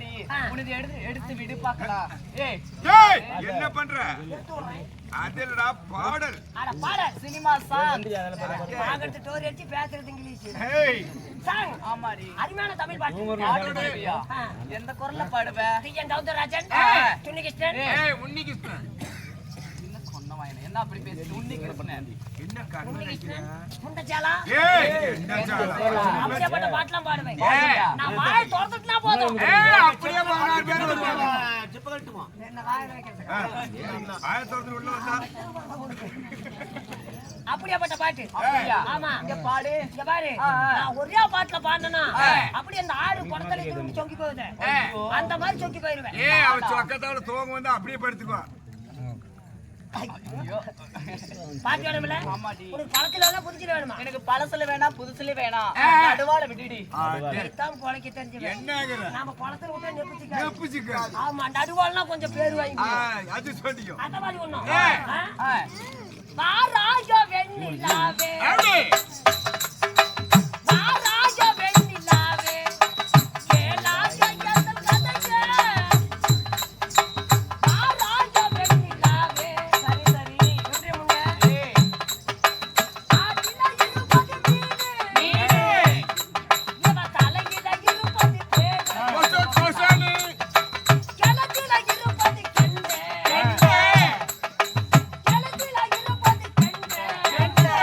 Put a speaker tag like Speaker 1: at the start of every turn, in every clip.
Speaker 1: அம்மாடி உனது எடுத்து விடு பார்க்கலாம். ஏய்
Speaker 2: என்ன பண்ற? அதெல்லடா பாடல்.
Speaker 1: அட பாடல் சினிமா சாங்.
Speaker 3: பாகத்து டோர் அடிச்சு பேசுறது இங்கிலீஷ்.
Speaker 2: ஏய்
Speaker 3: சாங்.
Speaker 1: ஆமாடி
Speaker 3: அருமையான தமிழ் பாட்டு.
Speaker 1: பாடுவியா? எந்த குரல்ல பாடுவ?
Speaker 3: டிஎன் கௌதராஜன், துன்னிகிருஷ்ணன்.
Speaker 2: ஏய் உன்னிகிருஷ்ணன்.
Speaker 1: என்ன சொன்னவாயன என்ன அப்படி பேசிட்டு உன்னிகிருஷ்ணன்.
Speaker 2: என்ன கண்ணு?
Speaker 3: முண்டச்சாலா.
Speaker 2: ஏய் என்ன சாலா?
Speaker 3: அப்படியேப்பட்ட பாட்டெல்லாம் பாடுவேன். நான் வாயை திறந்துட்டா போதும்.
Speaker 2: ஏய் அப்படியே 16 பேர் வருவாங்க.
Speaker 4: ஜிப்ப கழட்டுமா?
Speaker 3: என்ன வாயை வைக்கிறதுக்கு.
Speaker 2: ஆயத்தோடு உள்ள வந்தா.
Speaker 3: அப்படியேப்பட்ட பாட்டு.
Speaker 1: அப்படியா?
Speaker 3: ஆமா.
Speaker 1: இங்க பாடு.
Speaker 3: இங்க பாரு. நான் ஒரே பாட்டுல பாடுனா அப்படியே அந்த ஆடு குடத்துல இருந்து சொங்கி போகுது. அந்த மாதிரி சொங்கி போயிருவேன்.
Speaker 2: ஏய் அவ சொக்கத்தால தூங்க வந்து அப்படியே படுத்துக்குவா.
Speaker 1: ஐயோ
Speaker 3: பாட்டு வேணும்ல?
Speaker 1: ஆமாடி.
Speaker 3: உனக்கு பழத்துல வேணா புதுச்சுல வேணுமா?
Speaker 1: எனக்கு பழசுல வேணாம் புதுசுல வேணாம். நடுவால விடுடி.
Speaker 3: தான் குழைக்க தெரிஞ்சவன்.
Speaker 2: என்னங்கற?
Speaker 3: நாம குளத்துல விட்டா நெப்புச்சிக்க.
Speaker 2: நெப்புச்சிக்க.
Speaker 3: ஆமா நடுவாள்லாம் கொஞ்சம் பேர் வாங்கி.
Speaker 2: அது சொல்லியோ.
Speaker 3: அந்த மாதிரி ஒண்ணும்.
Speaker 1: ஆ
Speaker 3: வா ராஜா வெண்ணிலாவே.
Speaker 2: அப்படி.
Speaker 3: வா ராஜா வெண்ணிலாவே. கேளாக எந்தன் கதையே. வா ராஜா வெண்ணிலாவே.
Speaker 1: சரி சரி.
Speaker 3: எப்படி முங்க?
Speaker 1: ஏய்
Speaker 3: ஆதில இருப்பது மீனு. இவ தலையில இருப்பது தேனு.
Speaker 2: கோசோ கோசானி.
Speaker 3: கிழக்கில இருப்பது கெண்டை. கிழக்கில இருப்பது கெண்டை.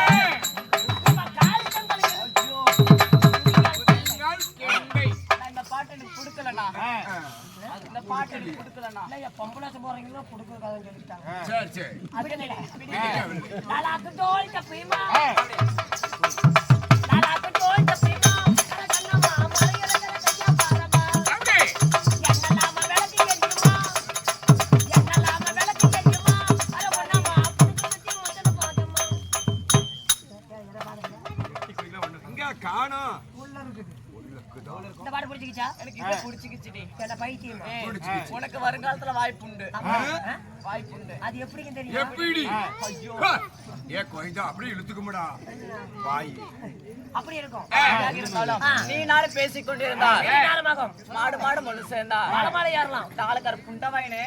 Speaker 3: இவ காலித்தங்கள்
Speaker 1: ஐயோ
Speaker 2: நாள் கேண்டை.
Speaker 1: நான் இந்த பாட்டு எனக்கு கொடுக்கலண்ணா. இந்த பாட்டு எனக்கு கொடுக்கலண்ணா.
Speaker 3: இல்லையா பொம்பளாசம் போறீங்களோ கொடுக்குறதான்னு சொல்லிட்டாங்க.
Speaker 2: சரி சரி.
Speaker 3: அப்படியே நாளாக்கு தோல்ட்ட பீமா. நாளாக்கு தோல்ட்ட பீமா. கண்ணம்மா மலையில கையா பாரமா.
Speaker 2: அப்படி.
Speaker 3: என்னலாம விளக்கு எரியுமா. என்னலாம விளக்கு எரியுமா. அட பொண்ணம்மா புடிச்சு முதல்ல பாதம்மா.
Speaker 2: இங்க காணோம்.
Speaker 3: இந்த பாட்டு பிடிச்சிக்கிச்சா?
Speaker 1: எனக்கு இதை பிடிச்சிக்கிச்சுடி.
Speaker 3: என்ன பைத்தியமா?
Speaker 1: ஏய், உனக்கு வருங்காலத்துல வாய்ப்புண்டு.
Speaker 3: ஆ?
Speaker 1: வாய்ப்புண்டு.
Speaker 3: அது எப்படிங்க தெரியும்?
Speaker 2: எப்படி?
Speaker 1: ஐயோ
Speaker 2: ஏ கோயிந்தா அப்படியே இழுத்துக்கும்டா. பாய்.
Speaker 3: அப்படி இருக்கும்.
Speaker 1: யாராக இருந்தாலும் நீ நானும் பேசிக் கொண்டிருந்தா
Speaker 3: நேரமாகும்.
Speaker 1: மாடு மாடு முழு சேர்ந்தா
Speaker 3: மலை ஏறலாம்.
Speaker 1: நாளுக்கார புண்டவாயினே